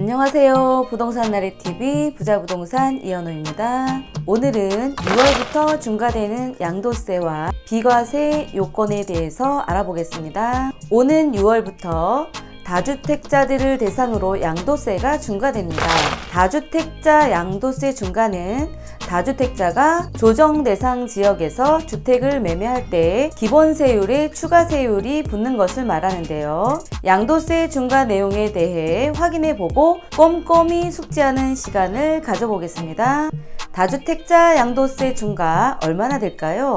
안녕하세요. 부동산 나래TV 부자부동산 이현우입니다. 오늘은 6월부터 중과되는 양도세와 비과세 요건에 대해서 알아보겠습니다. 오는 6월부터 다주택자들을 대상으로 양도세가 중과됩니다. 다주택자 양도세 중과는 다주택자가 조정 대상 지역에서 주택을 매매할 때 기본 세율에 추가 세율이 붙는 것을 말하는데요. 양도세 중과 내용에 대해 확인해보고 꼼꼼히 숙지하는 시간을 가져보겠습니다. 다주택자 양도세 중과 얼마나 될까요?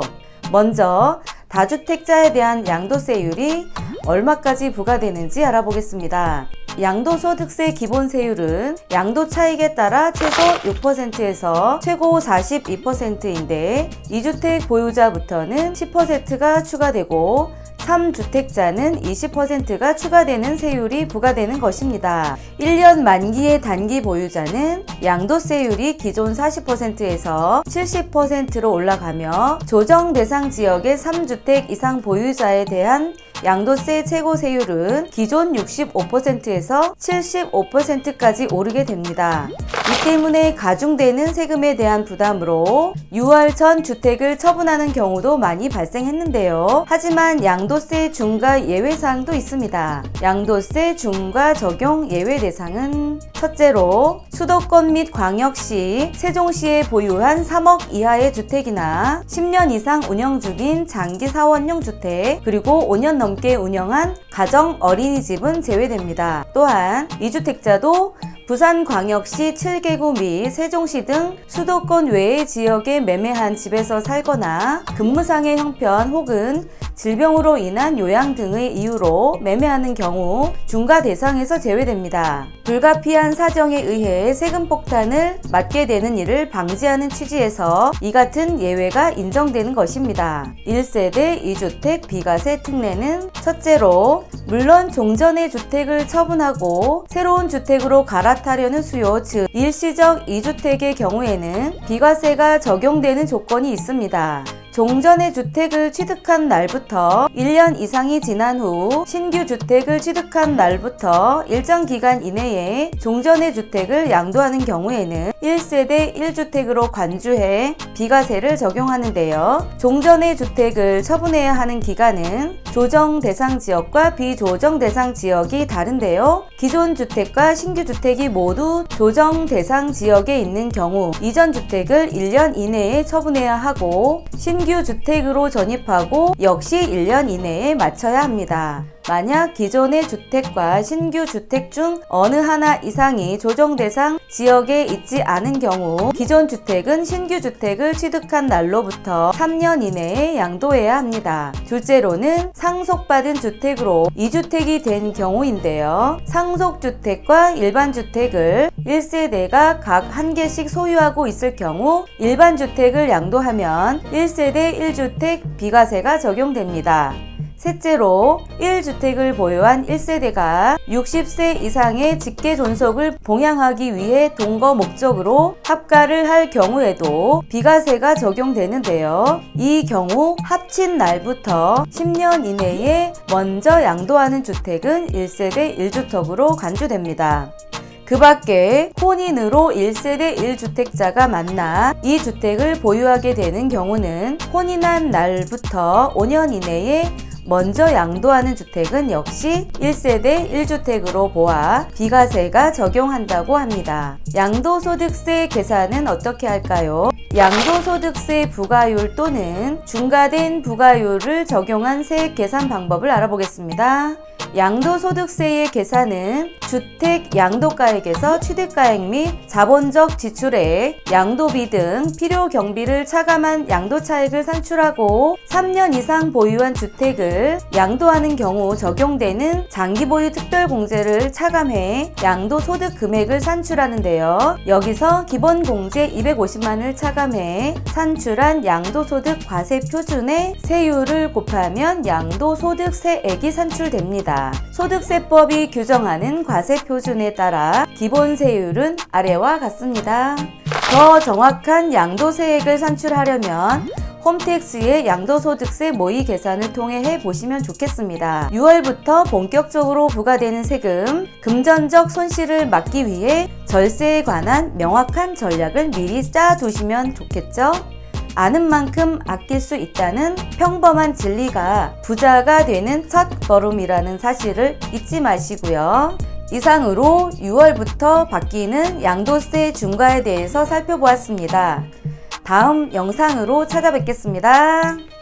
먼저 다주택자에 대한 양도세율이 얼마까지 부과되는지 알아보겠습니다. 양도소득세 기본세율은 양도차익에 따라 최소 6%에서 최고 42%인데 2주택 보유자부터는 10%가 추가되고 3주택자는 20%가 추가되는 세율이 부과되는 것입니다. 1년 만기의 단기 보유자는 양도세율이 기존 40%에서 70%로 올라가며 조정 대상 지역의 3주택 이상 보유자에 대한 양도세 최고 세율은 기존 65%에서 75%까지 오르게 됩니다. 이 때문에 가중되는 세금에 대한 부담으로 6월 전 주택을 처분하는 경우도 많이 발생했는데요. 하지만 양도세 중과 예외사항도 있습니다. 양도세 중과 적용 예외 대상은 첫째로 수도권 및 광역시, 세종시에 보유한 3억 이하의 주택이나 10년 이상 운영 중인 장기 사원용 주택, 그리고 5년 넘게 운영한 가정 어린이집은 제외됩니다. 또한 2주택자도 부산광역시 7개구 및 세종시 등 수도권 외의 지역에 매매한 집에서 살거나 근무상의 형편 혹은 질병으로 인한 요양 등의 이유로 매매하는 경우 중과 대상에서 제외됩니다. 불가피한 사정에 의해 세금 폭탄을 맞게 되는 일을 방지하는 취지에서 이 같은 예외가 인정되는 것입니다. 1세대 2주택 비과세 특례는 첫째로 물론 종전의 주택을 처분하고 새로운 주택으로 갈아타려는 수요, 즉 일시적 2주택의 경우에는 비과세가 적용되는 조건이 있습니다. 종전의 주택을 취득한 날부터 1년 이상이 지난 후 신규 주택을 취득한 날부터 일정 기간 이내에 종전의 주택을 양도하는 경우에는 1세대 1주택으로 간주해 비과세를 적용하는데요. 종전의 주택을 처분해야 하는 기간은 조정 대상 지역과 비조정 대상 지역이 다른데요. 기존 주택과 신규 주택이 모두 조정 대상 지역에 있는 경우 이전 주택을 1년 이내에 처분해야 하고 신규 주택으로 전입하고 역시 1년 이내에 마쳐야 합니다. 만약 기존의 주택과 신규 주택 중 어느 하나 이상이 조정 대상 지역에 있지 않은 경우 기존 주택은 신규 주택을 취득한 날로부터 3년 이내에 양도해야 합니다. 둘째로는 상속받은 주택으로 2주택이 된 경우인데요. 상속주택과 일반주택을 1세대가 각 한 개씩 소유하고 있을 경우 일반주택을 양도하면 1세대 1주택 비과세가 적용됩니다. 셋째로 1주택을 보유한 1세대가 60세 이상의 직계 존속을 봉양하기 위해 동거 목적으로 합가를 할 경우에도 비과세가 적용되는데요. 이 경우 합친 날부터 10년 이내에 먼저 양도하는 주택은 1세대 1주택으로 간주됩니다. 그 밖에 혼인으로 1세대 1주택자가 만나 이 주택을 보유하게 되는 경우는 혼인한 날부터 5년 이내에 먼저 양도하는 주택은 역시 1세대 1주택으로 보아 비과세가 적용한다고 합니다. 양도소득세 계산은 어떻게 할까요? 양도소득세 부과율 또는 중과된 부과율을 적용한 세액 계산 방법을 알아보겠습니다. 양도소득세의 계산은 주택 양도가액에서 취득가액 및 자본적 지출액, 양도비 등 필요 경비를 차감한 양도차익을 산출하고 3년 이상 보유한 주택을 양도하는 경우 적용되는 장기보유 특별공제를 차감해 양도소득 금액을 산출하는데요. 여기서 기본공제 250만을 차감해 산출한 양도소득 과세표준의 세율을 곱하면 양도소득세액이 산출됩니다. 소득세법이 규정하는 과세표준에 따라 기본세율은 아래와 같습니다. 더 정확한 양도세액을 산출하려면 홈택스의 양도소득세 모의 계산을 통해 해보시면 좋겠습니다. 6월부터 본격적으로 부과되는 세금, 금전적 손실을 막기 위해 절세에 관한 명확한 전략을 미리 짜두시면 좋겠죠? 아는 만큼 아낄 수 있다는 평범한 진리가 부자가 되는 첫 걸음이라는 사실을 잊지 마시고요. 이상으로 6월부터 바뀌는 양도세 중과에 대해서 살펴보았습니다. 다음 영상으로 찾아뵙겠습니다.